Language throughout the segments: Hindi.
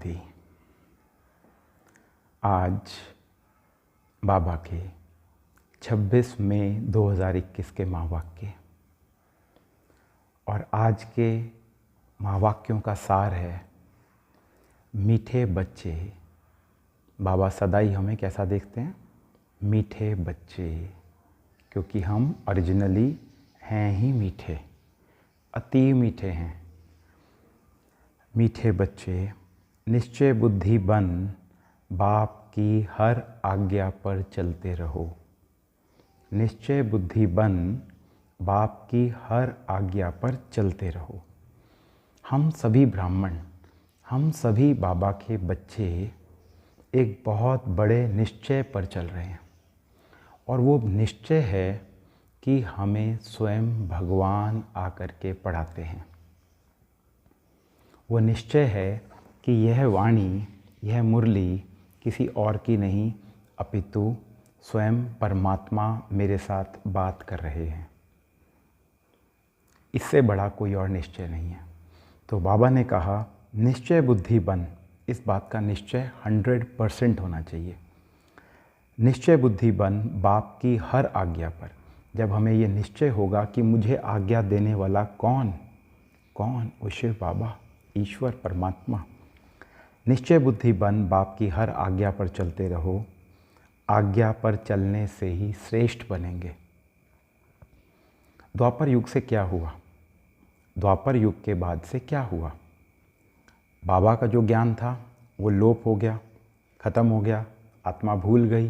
शांति। आज बाबा के 26 मई 2021 के महावाक्य और आज के महावाक्यों का सार है मीठे बच्चे। बाबा सदा ही हमें कैसा देखते हैं? मीठे बच्चे, क्योंकि हम ओरिजिनली हैं ही मीठे, अति मीठे हैं। मीठे बच्चे, निश्चय बुद्धि बन बाप की हर आज्ञा पर चलते रहो। निश्चय बुद्धि बन बाप की हर आज्ञा पर चलते रहो। हम सभी ब्राह्मण, हम सभी बाबा के बच्चे एक बहुत बड़े निश्चय पर चल रहे हैं, और वो निश्चय है कि हमें स्वयं भगवान आकर के पढ़ाते हैं। वो निश्चय है कि यह वाणी, यह मुरली किसी और की नहीं, अपितु स्वयं परमात्मा मेरे साथ बात कर रहे हैं। इससे बड़ा कोई और निश्चय नहीं है। तो बाबा ने कहा निश्चय बुद्धि बन। इस बात का निश्चय 100% होना चाहिए। निश्चय बुद्धि बन बाप की हर आज्ञा पर। जब हमें ये निश्चय होगा कि मुझे आज्ञा देने वाला कौन? वो शिव बाबा, ईश्वर, परमात्मा। निश्चय बुद्धि बन बाप की हर आज्ञा पर चलते रहो। आज्ञा पर चलने से ही श्रेष्ठ बनेंगे। द्वापर युग से क्या हुआ? द्वापर युग के बाद से क्या हुआ? बाबा का जो ज्ञान था वो लोप हो गया, खत्म हो गया, आत्मा भूल गई।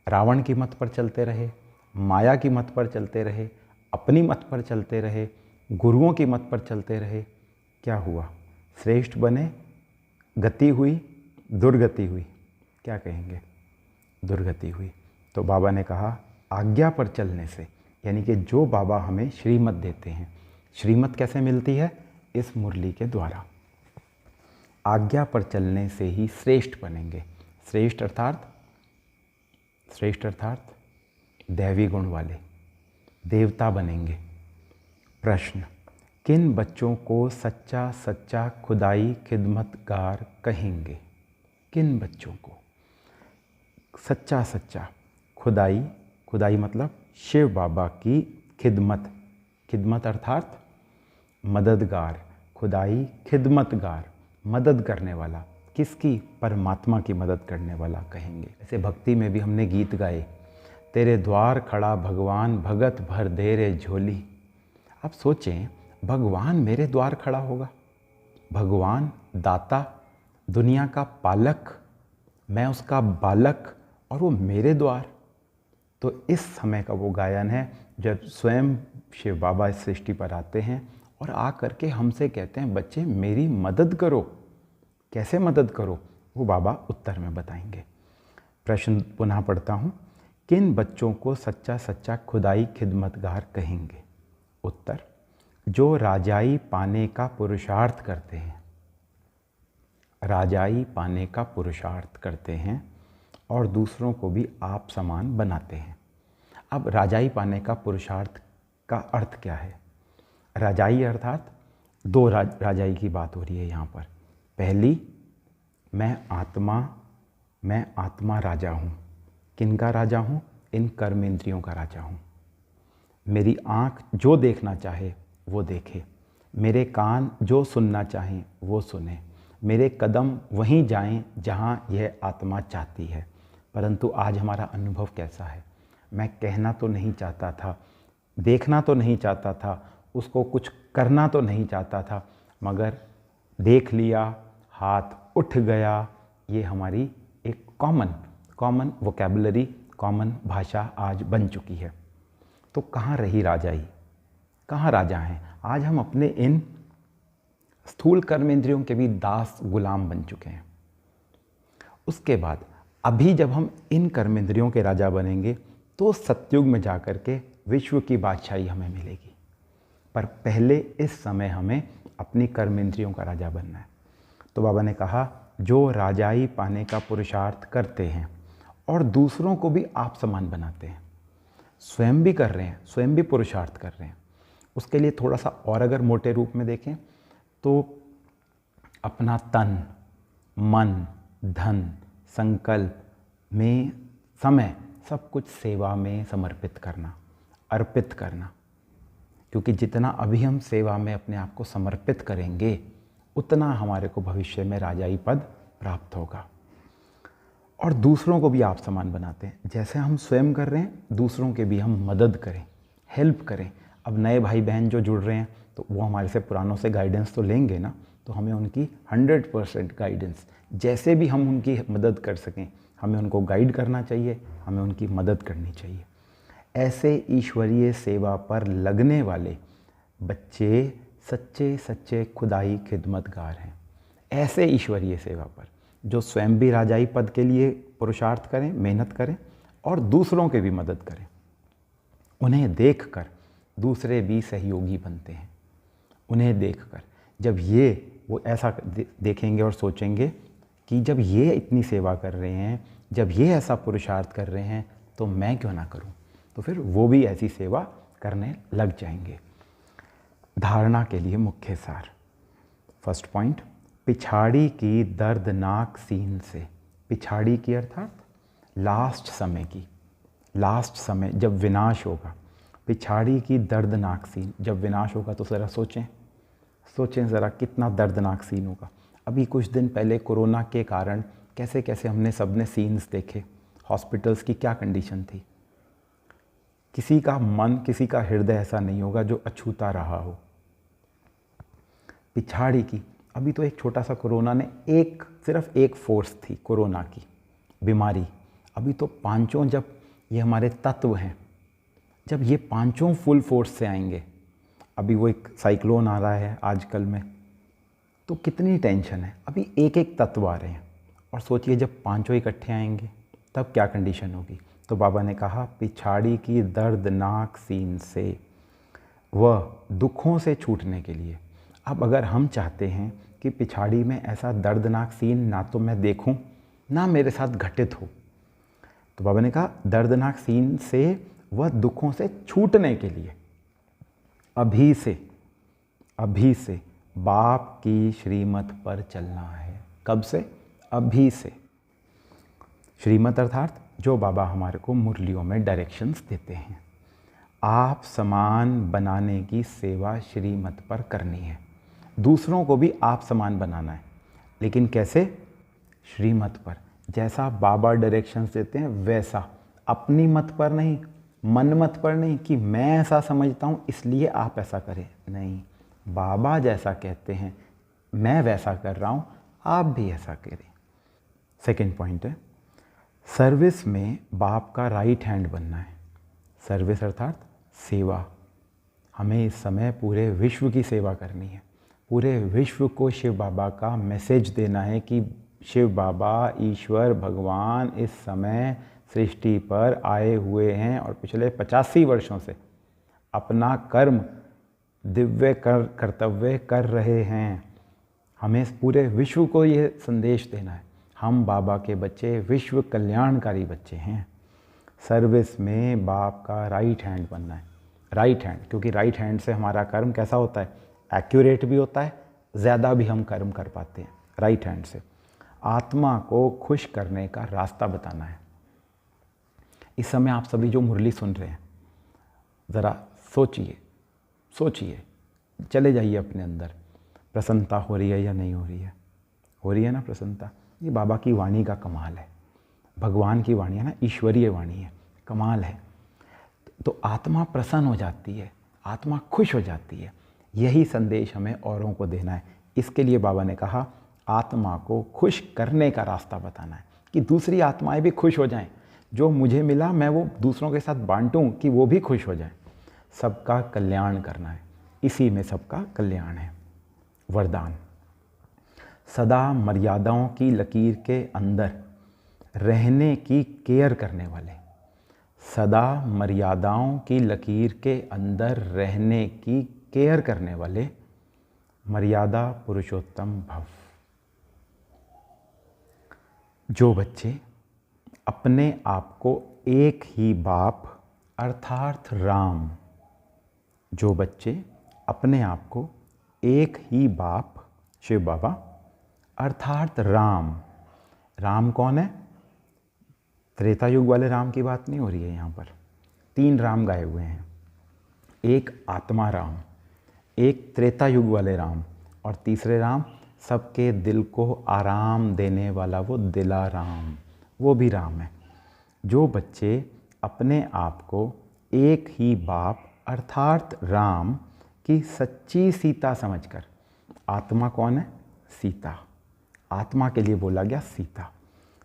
रावण की मत पर चलते रहे, माया की मत पर चलते रहे, अपनी मत पर चलते रहे, गुरुओं की मत पर चलते रहे। क्या हुआ? श्रेष्ठ बने, गति हुई, दुर्गति हुई। क्या कहेंगे? दुर्गति हुई। तो बाबा ने कहा आज्ञा पर चलने से, यानी कि जो बाबा हमें श्रीमत देते हैं। श्रीमत कैसे मिलती है? इस मुरली के द्वारा। आज्ञा पर चलने से ही श्रेष्ठ बनेंगे। श्रेष्ठ अर्थात दैवी गुण वाले, देवता बनेंगे। प्रश्न, किन बच्चों को सच्चा सच्चा खुदाई खिदमतगार कहेंगे? किन बच्चों को सच्चा सच्चा खुदाई मतलब शिव बाबा की खिदमत अर्थात मददगार। खुदाई खिदमतगार, मदद करने वाला। किसकी? परमात्मा की मदद करने वाला कहेंगे। ऐसे भक्ति में भी हमने गीत गाए, तेरे द्वार खड़ा भगवान भगत भर दे रे झोली। अब सोचें, भगवान मेरे द्वार खड़ा होगा, भगवान दाता, दुनिया का पालक, मैं उसका बालक, और वो मेरे द्वार। तो इस समय का वो गायन है जब स्वयं शिव बाबा इस सृष्टि पर आते हैं और आ करके हमसे कहते हैं बच्चे मेरी मदद करो। कैसे मदद करो? वो बाबा उत्तर में बताएंगे। प्रश्न पुनः पढ़ता हूँ, किन बच्चों को सच्चा सच्चा खुदाई खिदमतगार कहेंगे? उत्तर, जो राजाई पाने का पुरुषार्थ करते हैं। राजाई पाने का पुरुषार्थ करते हैं और दूसरों को भी आप समान बनाते हैं। अब राजाई पाने का पुरुषार्थ का अर्थ क्या है? राजाई अर्थात दो राजाई की बात हो रही है यहाँ पर। पहली, मैं आत्मा राजा हूँ। किनका राजा हूँ? इन कर्मेंद्रियों का राजा हूँ। मेरी आँख जो देखना चाहे वो देखे, मेरे कान जो सुनना चाहें वो सुने, मेरे कदम वहीं जाएं जहाँ यह आत्मा चाहती है। परंतु आज हमारा अनुभव कैसा है? मैं कहना तो नहीं चाहता था, देखना तो नहीं चाहता था, उसको कुछ करना तो नहीं चाहता था, मगर देख लिया, हाथ उठ गया। ये हमारी एक कॉमन वोकैबुलरी, कॉमन भाषा आज बन चुकी है। तो कहाँ रही राजाई? कहाँ राजा हैं? आज हम अपने इन स्थूल कर्मेंद्रियों के भी दास, गुलाम बन चुके हैं। उसके बाद अभी जब हम इन कर्मेंद्रियों के राजा बनेंगे तो सतयुग में जाकर के विश्व की बादशाही हमें मिलेगी। पर पहले इस समय हमें अपनी कर्मेंद्रियों का राजा बनना है। तो बाबा ने कहा जो राजाई पाने का पुरुषार्थ करते हैं और दूसरों को भी आप समान बनाते हैं, स्वयं भी कर रहे हैं, स्वयं भी पुरुषार्थ कर रहे हैं। उसके लिए थोड़ा सा और अगर मोटे रूप में देखें तो अपना तन, मन, धन, संकल्प में समय सब कुछ सेवा में समर्पित करना, अर्पित करना। क्योंकि जितना अभी हम सेवा में अपने आप को समर्पित करेंगे उतना हमारे को भविष्य में राजाई पद प्राप्त होगा। और दूसरों को भी आप समान बनाते हैं। जैसे हम स्वयं कर रहे हैं, दूसरों के भी हम मदद करें, हेल्प करें। अब नए भाई बहन जो जुड़ रहे हैं तो वो हमारे से पुरानों से गाइडेंस तो लेंगे ना, तो हमें उनकी 100% गाइडेंस, जैसे भी हम उनकी मदद कर सकें हमें उनको गाइड करना चाहिए, हमें उनकी मदद करनी चाहिए। ऐसे ईश्वरीय सेवा पर लगने वाले बच्चे सच्चे सच्चे खुदाई खिदमतगार हैं। ऐसे ईश्वरीय सेवा पर जो स्वयं भी राजाई पद के लिए पुरुषार्थ करें, मेहनत करें और दूसरों के भी मदद करें। उन्हें देखकर दूसरे भी सहयोगी बनते हैं। उन्हें देखकर जब वो ऐसा देखेंगे और सोचेंगे कि जब ये इतनी सेवा कर रहे हैं, जब ये ऐसा पुरुषार्थ कर रहे हैं तो मैं क्यों ना करूं, तो फिर वो भी ऐसी सेवा करने लग जाएंगे। धारणा के लिए मुख्य सार। फर्स्ट पॉइंट, पिछाड़ी की दर्दनाक सीन से। पिछाड़ी की अर्थात लास्ट समय की, लास्ट समय जब विनाश होगा। पिछाड़ी की दर्दनाक सीन, जब विनाश होगा तो ज़रा सोचें ज़रा कितना दर्दनाक सीन होगा। अभी कुछ दिन पहले कोरोना के कारण कैसे कैसे हमने सबने सीन्स देखे। हॉस्पिटल्स की क्या कंडीशन थी। किसी का मन, किसी का हृदय ऐसा नहीं होगा जो अछूता रहा हो। पिछाड़ी की, अभी तो एक छोटा सा कोरोना ने सिर्फ एक फोर्स थी कोरोना की बीमारी। अभी तो पांचों, जब ये हमारे तत्व हैं, जब ये पांचों फुल फोर्स से आएंगे, अभी वो एक साइक्लोन आ रहा है आजकल में, तो कितनी टेंशन है। अभी एक एक तत्व आ रहे हैं और सोचिए जब पांचों इकट्ठे आएंगे तब क्या कंडीशन होगी। तो बाबा ने कहा पिछाड़ी की दर्दनाक सीन से, वह दुखों से छूटने के लिए। अब अगर हम चाहते हैं कि पिछाड़ी में ऐसा दर्दनाक सीन ना तो मैं देखूं, ना मेरे साथ घटित हो, तो बाबा ने कहा दर्दनाक सीन से वह दुखों से छूटने के लिए अभी से बाप की श्रीमत पर चलना है। कब से? अभी से। श्रीमत अर्थात जो बाबा हमारे को मुरलियों में डायरेक्शंस देते हैं। आप समान बनाने की सेवा श्रीमत पर करनी है। दूसरों को भी आप समान बनाना है, लेकिन कैसे? श्रीमत पर। जैसा बाबा डायरेक्शंस देते हैं वैसा, अपनी मत पर नहीं, मन मत पर नहीं कि मैं ऐसा समझता हूँ इसलिए आप ऐसा करें। नहीं, बाबा जैसा कहते हैं मैं वैसा कर रहा हूँ, आप भी ऐसा करें। सेकंड पॉइंट है, सर्विस में बाप का राइट हैंड बनना है। सर्विस अर्थात सेवा। हमें इस समय पूरे विश्व की सेवा करनी है। पूरे विश्व को शिव बाबा का मैसेज देना है कि शिव बाबा, ईश्वर, भगवान इस समय सृष्टि पर आए हुए हैं और पिछले 85 वर्षों से अपना कर्म, दिव्य कर्तव्य कर रहे हैं। हमें पूरे विश्व को ये संदेश देना है, हम बाबा के बच्चे, विश्व कल्याणकारी बच्चे हैं। सर्विस में बाप का राइट हैंड बनना है। राइट हैंड, क्योंकि राइट हैंड से हमारा कर्म कैसा होता है? एक्यूरेट भी होता है, ज़्यादा भी हम कर्म कर पाते हैं राइट हैंड से। आत्मा को खुश करने का रास्ता बताना है। इस समय आप सभी जो मुरली सुन रहे हैं, ज़रा सोचिए, चले जाइए अपने अंदर। प्रसन्नता हो रही है या नहीं हो रही है? हो रही है ना प्रसन्नता? ये बाबा की वाणी का कमाल है। भगवान की वाणी है ना, ईश्वरीय वाणी है, कमाल है। तो आत्मा प्रसन्न हो जाती है, आत्मा खुश हो जाती है। यही संदेश हमें औरों को देना है। इसके लिए बाबा ने कहा आत्मा को खुश करने का रास्ता बताना है कि दूसरी आत्माएं भी खुश हो जाएं। जो मुझे मिला मैं वो दूसरों के साथ बांटूं कि वो भी खुश हो जाएं। सबका कल्याण करना है, इसी में सबका कल्याण है। वरदान, सदा मर्यादाओं की लकीर के अंदर रहने की केयर करने वाले। सदा मर्यादाओं की लकीर के अंदर रहने की केयर करने वाले मर्यादा पुरुषोत्तम भव। जो बच्चे अपने आप को एक ही बाप अर्थात राम, जो बच्चे अपने आप को एक ही बाप शिव बाबा अर्थात राम। राम कौन है? त्रेता युग वाले राम की बात नहीं हो रही है यहाँ पर। 3 राम गाए हुए हैं, एक आत्मा राम, एक त्रेता युग वाले राम, और तीसरे राम सबके दिल को आराम देने वाला वो दिलाराम, वो भी राम है। जो बच्चे अपने आप को एक ही बाप अर्थात राम की सच्ची सीता समझकर, आत्मा कौन है? सीता, आत्मा के लिए बोला गया सीता,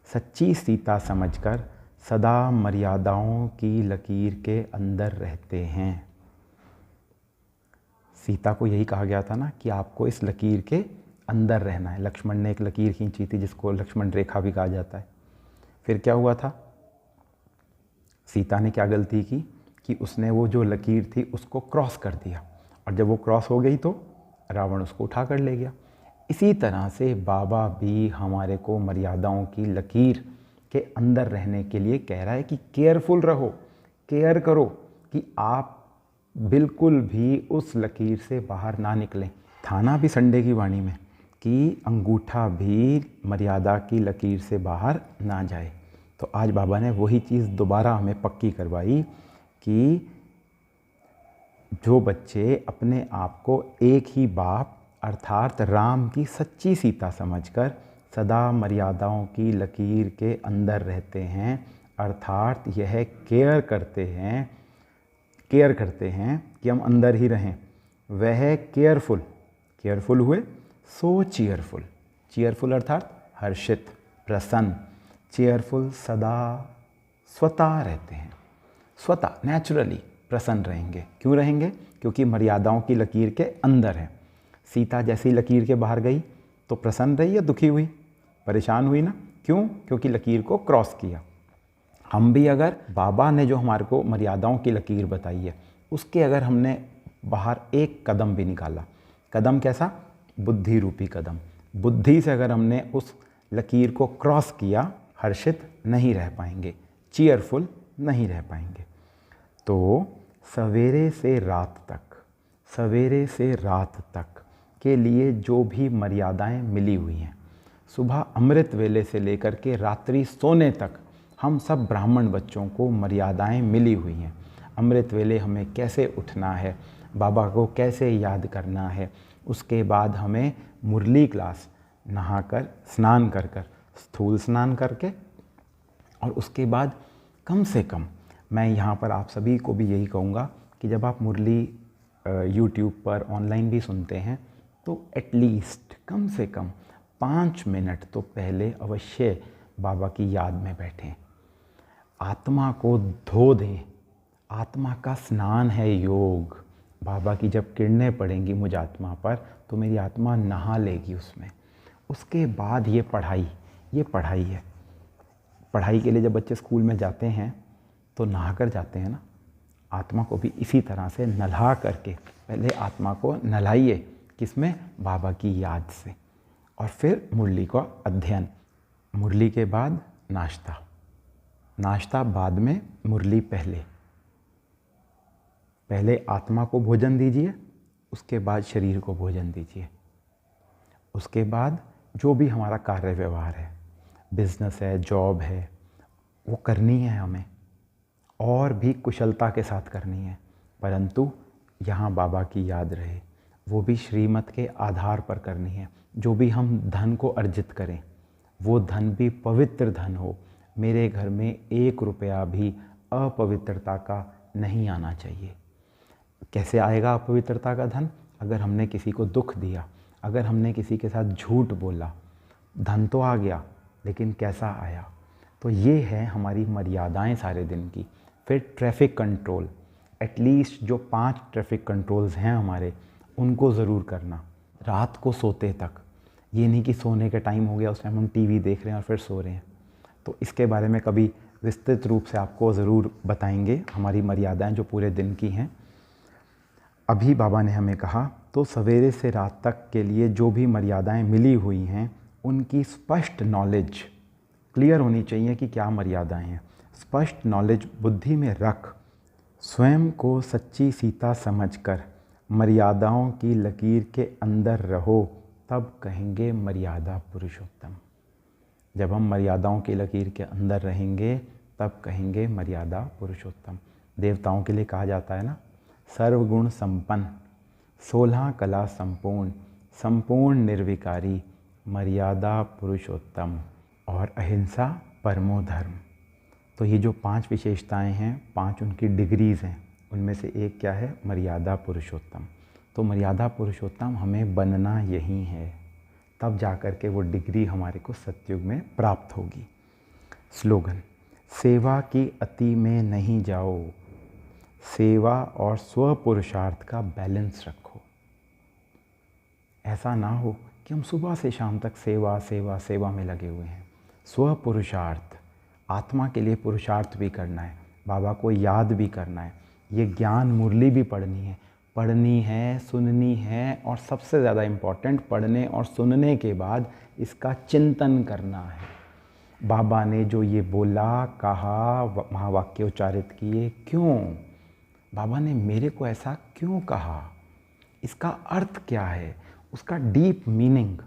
सच्ची सीता समझकर सदा मर्यादाओं की लकीर के अंदर रहते हैं। सीता को यही कहा गया था ना कि आपको इस लकीर के अंदर रहना है। लक्ष्मण ने एक लकीर खींची थी जिसको लक्ष्मण रेखा भी कहा जाता है। फिर क्या हुआ था? सीता ने क्या गलती की कि उसने वो जो लकीर थी उसको क्रॉस कर दिया, और जब वो क्रॉस हो गई तो रावण उसको उठा कर ले गया। इसी तरह से बाबा भी हमारे को मर्यादाओं की लकीर के अंदर रहने के लिए कह रहा है कि केयरफुल रहो, केयर करो कि आप बिल्कुल भी उस लकीर से बाहर ना निकलें। था ना भी संडे की वाणी में कि अंगूठा भी मर्यादा की लकीर से बाहर ना जाए। तो आज बाबा ने वही चीज़ दोबारा हमें पक्की करवाई कि जो बच्चे अपने आप को एक ही बाप अर्थात राम की सच्ची सीता समझकर सदा मर्यादाओं की लकीर के अंदर रहते हैं, अर्थात यह केयर करते हैं कि हम अंदर ही रहें, वह केयरफुल हुए सो चीयरफुल अर्थात हर्षित, प्रसन्न, चेयरफुल सदा स्वतः रहते हैं, स्वतः नेचुरली प्रसन्न रहेंगे। क्यों रहेंगे? क्योंकि मर्यादाओं की लकीर के अंदर है। सीता जैसी लकीर के बाहर गई तो प्रसन्न रही या दुखी हुई? परेशान हुई ना। क्यों? क्योंकि लकीर को क्रॉस किया। हम भी अगर बाबा ने जो हमारे को मर्यादाओं की लकीर बताई है उसके अगर हमने बाहर एक कदम भी निकाला, कदम कैसा? बुद्धि रूपी कदम। बुद्धि से अगर हमने उस लकीर को क्रॉस किया, हर्षित नहीं रह पाएंगे, चीयरफुल नहीं रह पाएंगे। तो सवेरे से रात तक के लिए जो भी मर्यादाएं मिली हुई हैं, सुबह अमृत वेले से लेकर के रात्रि सोने तक हम सब ब्राह्मण बच्चों को मर्यादाएं मिली हुई हैं। अमृत वेले हमें कैसे उठना है, बाबा को कैसे याद करना है, उसके बाद हमें मुरली क्लास नहाकर स्नान कर स्थूल स्नान करके, और उसके बाद कम से कम मैं यहाँ पर आप सभी को भी यही कहूँगा कि जब आप मुरली यूट्यूब पर ऑनलाइन भी सुनते हैं तो एटलीस्ट कम से कम 5 मिनट तो पहले अवश्य बाबा की याद में बैठें, आत्मा को धो दें। आत्मा का स्नान है योग। बाबा की जब किरणें पड़ेंगी मुझ आत्मा पर तो मेरी आत्मा नहा लेगी उसमें। उसके बाद ये पढ़ाई है। पढ़ाई के लिए जब बच्चे स्कूल में जाते हैं तो नहा कर जाते हैं ना, आत्मा को भी इसी तरह से नल्हा करके पहले आत्मा को नहलाइए, किसमें? बाबा की याद से, और फिर मुरली का अध्ययन। मुरली के बाद नाश्ता बाद में, मुरली पहले आत्मा को भोजन दीजिए, उसके बाद शरीर को भोजन दीजिए। उसके बाद जो भी हमारा कार्य व्यवहार है, बिजनेस है, जॉब है, वो करनी है हमें, और भी कुशलता के साथ करनी है, परंतु यहाँ बाबा की याद रहे। वो भी श्रीमत के आधार पर करनी है। जो भी हम धन को अर्जित करें वो धन भी पवित्र धन हो। मेरे घर में 1 रुपया भी अपवित्रता का नहीं आना चाहिए। कैसे आएगा अपवित्रता का धन? अगर हमने किसी को दुख दिया, अगर हमने किसी के साथ झूठ बोला, धन तो आ गया लेकिन कैसा आया? तो ये है हमारी मर्यादाएं सारे दिन की। फिर ट्रैफिक कंट्रोल, एटलीस्ट जो 5 ट्रैफिक कंट्रोल्स हैं हमारे, उनको ज़रूर करना रात को सोते तक। ये नहीं कि सोने के टाइम हो गया उस टाइम हम टीवी देख रहे हैं और फिर सो रहे हैं। तो इसके बारे में कभी विस्तृत रूप से आपको ज़रूर बताएंगे, हमारी मर्यादाएं जो पूरे दिन की हैं। अभी बाबा ने हमें कहा तो सवेरे से रात तक के लिए जो भी मर्यादाएं मिली हुई हैं उनकी स्पष्ट नॉलेज क्लियर होनी चाहिए कि क्या मर्यादाएं हैं। स्पष्ट नॉलेज बुद्धि में रख स्वयं को सच्ची सीता समझकर मर्यादाओं की लकीर के अंदर रहो तब कहेंगे मर्यादा पुरुषोत्तम। जब हम मर्यादाओं की लकीर के अंदर रहेंगे तब कहेंगे मर्यादा पुरुषोत्तम। देवताओं के लिए कहा जाता है ना, सर्वगुण संपन्न, 16 कला संपूर्ण, संपूर्ण निर्विकारी, मर्यादा पुरुषोत्तम और अहिंसा परमो धर्म। तो ये जो 5 विशेषताएं हैं, 5 उनकी डिग्रीज़ हैं, उनमें से एक क्या है? मर्यादा पुरुषोत्तम। तो मर्यादा पुरुषोत्तम हमें बनना यही है, तब जा कर के वो डिग्री हमारे को सतयुग में प्राप्त होगी। स्लोगन, सेवा की अति में नहीं जाओ, सेवा और स्व पुरुषार्थ का बैलेंस रखो। ऐसा ना हो कि हम सुबह से शाम तक सेवा सेवा सेवा में लगे हुए हैं। स्व पुरुषार्थ, आत्मा के लिए पुरुषार्थ भी करना है, बाबा को याद भी करना है, ये ज्ञान मुरली भी पढ़नी है, सुननी है, और सबसे ज़्यादा इम्पॉर्टेंट, पढ़ने और सुनने के बाद इसका चिंतन करना है। बाबा ने जो ये बोला, कहा, महावाक्य उच्चारित किए, क्यों? बाबा ने मेरे को ऐसा क्यों कहा? इसका अर्थ क्या है? उसका डीप मीनिंग।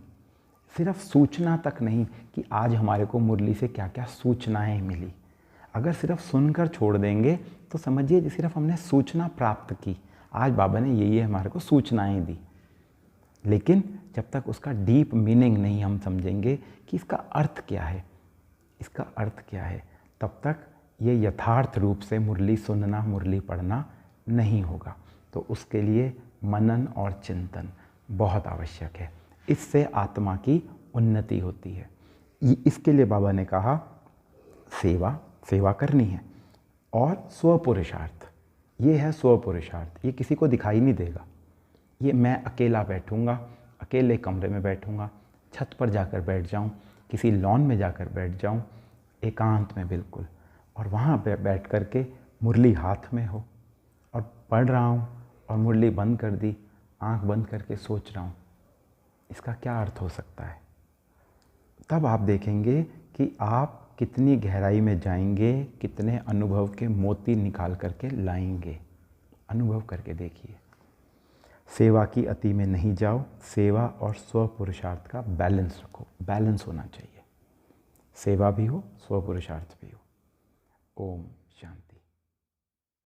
सिर्फ सूचना तक नहीं कि आज हमारे को मुरली से क्या क्या सूचनाएं मिली। अगर सिर्फ सुनकर छोड़ देंगे तो समझिए सिर्फ हमने सूचना प्राप्त की, आज बाबा ने ये हमारे को सूचनाएं दी। लेकिन जब तक उसका डीप मीनिंग नहीं हम समझेंगे कि इसका अर्थ क्या है, इसका अर्थ क्या है, तब तक ये यथार्थ रूप से मुरली सुनना, मुरली पढ़ना नहीं होगा। तो उसके लिए मनन और चिंतन बहुत आवश्यक है। इससे आत्मा की उन्नति होती है। इसके लिए बाबा ने कहा सेवा करनी है, और स्वपुरुषार्थ, ये है स्वपुरुषार्थ। ये किसी को दिखाई नहीं देगा। ये मैं अकेला बैठूंगा, अकेले कमरे में बैठूंगा, छत पर जाकर बैठ जाऊं, किसी लॉन में जाकर बैठ जाऊं, एकांत में बिल्कुल, और वहाँ पे बैठ कर के मुरली हाथ में हो और पढ़ रहा हूँ, और मुरली बंद कर दी, आंख बंद करके सोच रहा हूँ, इसका क्या अर्थ हो सकता है? तब आप देखेंगे कि आप कितनी गहराई में जाएंगे, कितने अनुभव के मोती निकाल करके लाएंगे। अनुभव करके देखिए। सेवा की अति में नहीं जाओ, सेवा और स्व पुरुषार्थ का बैलेंस रखो। बैलेंस होना चाहिए, सेवा भी हो, स्व पुरुषार्थ भी हो। ओम।